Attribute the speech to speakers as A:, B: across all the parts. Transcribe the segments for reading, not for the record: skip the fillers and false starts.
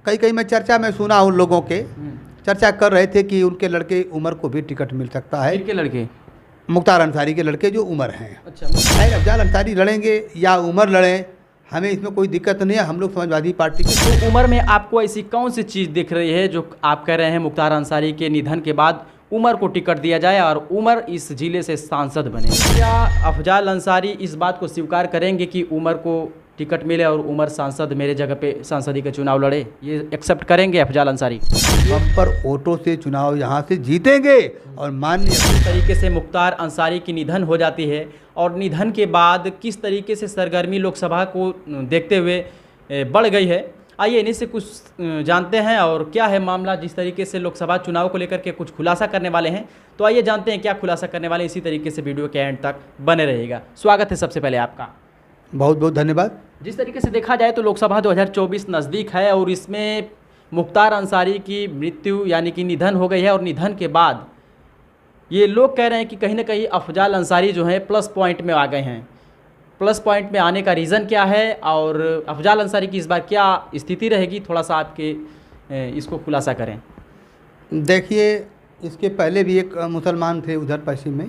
A: कई कई मैं चर्चा में सुना उन लोगों के चर्चा कर रहे थे कि उनके लड़के उमर को भी टिकट मिल सकता है।
B: किनके लड़के?
A: मुख्तार अंसारी के लड़के जो उमर हैं।
B: अच्छा,
A: खैर अफजाल अंसारी लड़ेंगे या उमर लड़ें, हमें इसमें कोई दिक्कत नहीं है। हम लोग समाजवादी पार्टी के।
B: तो उमर में आपको ऐसी कौन सी चीज़ दिख रही है जो आप कह रहे हैं मुख्तार अंसारी के निधन के बाद उमर को टिकट दिया जाए और उमर इस जिले से सांसद बने? क्या अफजाल अंसारी इस बात को स्वीकार करेंगे कि उमर को टिकट मिले और उमर सांसद मेरे जगह पे सांसदी का चुनाव लड़े? ये एक्सेप्ट करेंगे अफजाल अंसारी?
A: हम पर वोटों से चुनाव यहाँ से जीतेंगे और माननीय
B: किस तरीके से मुख्तार अंसारी की निधन हो जाती है और निधन के बाद किस तरीके से सरगर्मी लोकसभा को देखते हुए बढ़ गई है, आइए इन्हीं से कुछ जानते हैं। और क्या है मामला, जिस तरीके से लोकसभा चुनाव को लेकर के कुछ खुलासा करने वाले हैं, तो आइए जानते हैं क्या खुलासा करने वाले। इसी तरीके से वीडियो के एंड तक बने रहेगा। स्वागत है सबसे पहले आपका।
A: बहुत बहुत धन्यवाद।
B: जिस तरीके से देखा जाए तो लोकसभा 2024 नज़दीक है और इसमें मुख्तार अंसारी की मृत्यु यानी कि निधन हो गई है और निधन के बाद ये लोग कह रहे हैं कि कहीं ना कहीं अफजाल अंसारी जो है प्लस पॉइंट में आ गए हैं। प्लस पॉइंट में आने का रीज़न क्या है और अफजाल अंसारी की इस बार क्या स्थिति रहेगी, थोड़ा सा आपके इसको खुलासा करें।
A: देखिए, इसके पहले भी एक मुसलमान थे उधर पश्चिम में,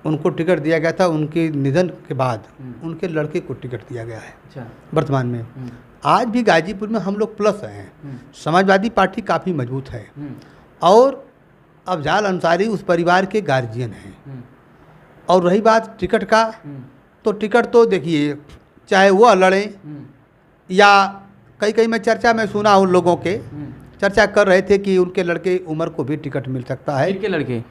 A: उनको टिकट दिया गया था। उनके निधन के बाद उनके लड़के को टिकट दिया गया है।
B: अच्छा।
A: वर्तमान में आज भी गाजीपुर में हम लोग प्लस हैं। समाजवादी पार्टी काफ़ी मजबूत है और अफजाल अंसारी उस परिवार के गार्जियन हैं। और रही बात टिकट का, तो टिकट तो देखिए चाहे वह लड़ें या कई कई मैं चर्चा में सुना उन लोगों के चर्चा कर रहे थे कि उनके लड़के उमर को भी टिकट मिल सकता है।
B: किनके लड़के?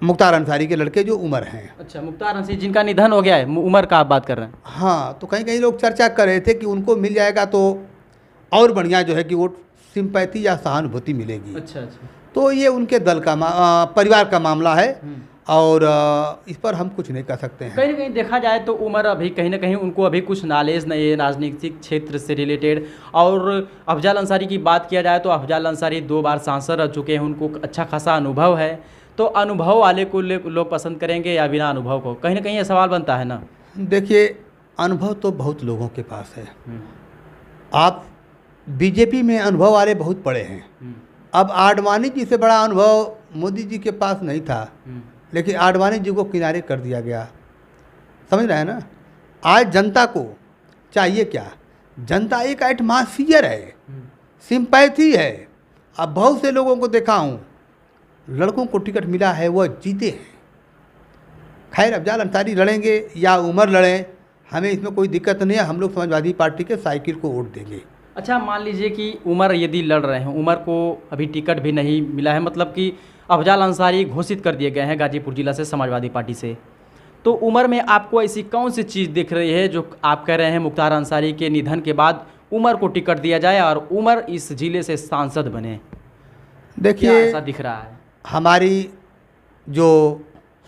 A: मुख्तार अंसारी के लड़के जो उमर हैं।
B: अच्छा, मुख्तार अंसारी जिनका निधन हो गया है, उमर का आप बात कर रहे हैं?
A: हाँ, तो कहीं कहीं लोग चर्चा कर रहे थे कि उनको मिल जाएगा तो और बढ़िया जो है कि वो सिंपैथी या सहानुभूति मिलेगी।
B: अच्छा अच्छा।
A: तो ये उनके दल का परिवार का मामला है और इस पर हम कुछ नहीं कर सकते हैं।
B: कहीं ना कहीं देखा जाए तो उमर अभी कहीं ना कहीं उनको अभी कुछ नॉलेज नहीं है राजनीतिक क्षेत्र से रिलेटेड। और अफजाल अंसारी की बात किया जाए तो अफजाल अंसारी 2 बार सांसद रह चुके हैं, उनको अच्छा खासा अनुभव है। तो अनुभव वाले को लोग पसंद करेंगे या बिना अनुभव को? कहीं ना कहीं ये सवाल बनता है ना।
A: देखिए, अनुभव तो बहुत लोगों के पास है। आप बीजेपी में अनुभव वाले बहुत पड़े हैं। अब आडवाणी जी से बड़ा अनुभव मोदी जी के पास नहीं था, लेकिन आडवाणी जी को किनारे कर दिया गया। समझ रहे हैं ना। आज जनता को चाहिए क्या? जनता एक एटमॉस्फियर है, सिंपैथी है। अब बहुत से लोगों को देखा हूँ, लड़कों को टिकट मिला है वह जीते हैं। खैर अफजाल अंसारी लड़ेंगे या उमर लड़ें, हमें इसमें कोई दिक्कत नहीं है। हम लोग समाजवादी पार्टी के साइकिल को वोट देंगे।
B: अच्छा, मान लीजिए कि उमर यदि लड़ रहे हैं, उमर को अभी टिकट भी नहीं मिला है, मतलब कि अफजाल अंसारी घोषित कर दिए गए हैं गाजीपुर जिला से समाजवादी पार्टी से, तो उमर में आपको ऐसी कौन सी चीज़ दिख रही है जो आप कह रहे हैं मुख्तार अंसारी के निधन के बाद उमर को टिकट दिया जाए और उमर इस जिले से सांसद बने?
A: देखिए,
B: क्या ऐसा दिख रहा है?
A: हमारी जो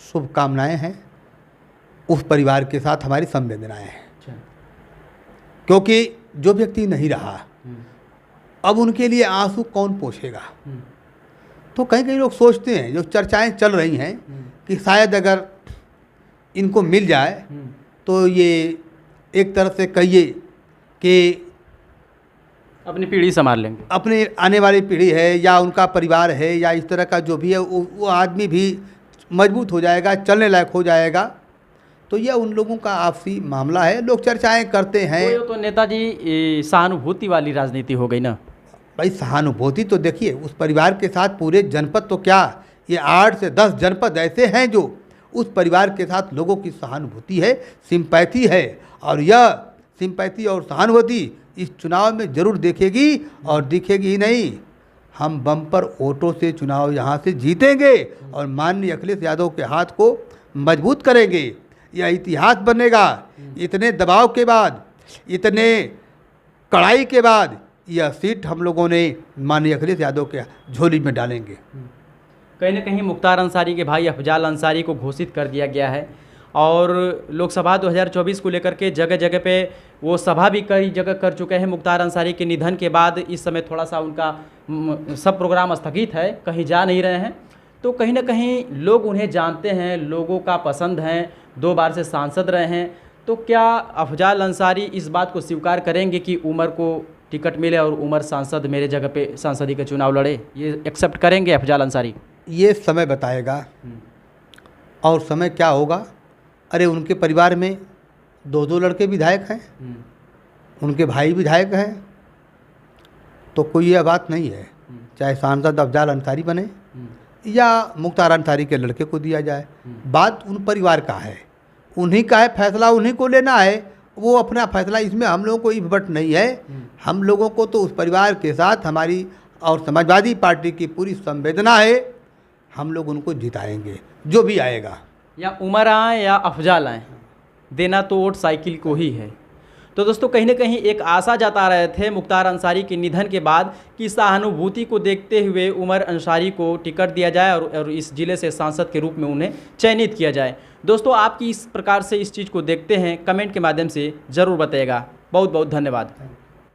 A: शुभकामनाएं हैं उस परिवार के साथ हमारी संवेदनाएं हैं।
B: अच्छा।
A: क्योंकि जो व्यक्ति नहीं रहा, अब उनके लिए आंसू कौन पोंछेगा? तो कहीं कहीं लोग सोचते हैं, जो चर्चाएं चल रही हैं कि शायद अगर इनको मिल जाए तो ये एक तरह से कहिए कि
B: अपनी पीढ़ी संभाल लेंगे,
A: अपनी आने वाली पीढ़ी है या उनका परिवार है या इस तरह का जो भी है, वो आदमी भी मजबूत हो जाएगा, चलने लायक हो जाएगा। तो यह उन लोगों का आपसी मामला है। लोग चर्चाएं करते हैं।
B: तो नेताजी सहानुभूति वाली राजनीति हो गई ना
A: भाई। सहानुभूति तो देखिए, उस परिवार के साथ पूरे जनपद तो क्या, ये 8 से 10 जनपद ऐसे हैं जो उस परिवार के साथ लोगों की सहानुभूति है, सिंपैथी है। और यह सिंपैथी और सहानुभूति इस चुनाव में ज़रूर देखेगी और दिखेगी ही नहीं। हम बम्पर वोटों से चुनाव यहाँ से जीतेंगे और माननीय अखिलेश यादव के हाथ को मजबूत करेंगे। यह इतिहास बनेगा। इतने दबाव के बाद, इतने कड़ाई के बाद यह सीट हम लोगों ने माननीय अखिलेश यादव के झोली में डालेंगे।
B: कहीं ना कहीं मुख्तार अंसारी के भाई अफजाल अंसारी को घोषित कर दिया गया है और लोकसभा 2024 को लेकर के जगह जगह पे वो सभा भी कई जगह कर चुके हैं। मुख्तार अंसारी के निधन के बाद इस समय थोड़ा सा उनका सब प्रोग्राम स्थगित है, कहीं जा नहीं रहे हैं। तो कहीं ना कहीं लोग उन्हें जानते हैं, लोगों का पसंद हैं, 2 बार से सांसद रहे हैं। तो क्या अफजाल अंसारी इस बात को स्वीकार करेंगे कि उमर को टिकट मिले और उमर सांसद मेरे जगह पे सांसदी का चुनाव लड़े, ये एक्सेप्ट करेंगे अफजाल अंसारी?
A: ये समय बताएगा। और समय क्या होगा? अरे उनके परिवार में 2 लड़के विधायक हैं, उनके भाई विधायक हैं, तो कोई यह बात नहीं है चाहे सांसद अफजाल अंसारी बने या मुख्तार अंसारी के लड़के को दिया जाए। बात उन परिवार का है, उन्हीं का है, फैसला उन्हीं को लेना है, वो अपना फैसला, इसमें हम लोगों को इफबट नहीं है। हम लोगों को तो उस परिवार के साथ हमारी और समाजवादी पार्टी की पूरी संवेदना है। हम लोग उनको जिताएंगे जो भी आएगा,
B: या उमर आए या अफजाल आए, देना तो वोट साइकिल को ही है। तो दोस्तों कहीं ना कहीं एक आशा जता रहे थे मुख्तार अंसारी के निधन के बाद कि सहानुभूति को देखते हुए उमर अंसारी को टिकट दिया जाए और इस ज़िले से सांसद के रूप में उन्हें चयनित किया जाए। दोस्तों आप किस प्रकार से इस चीज़ को देखते हैं कमेंट के माध्यम से ज़रूर बताइएगा। बहुत बहुत धन्यवाद।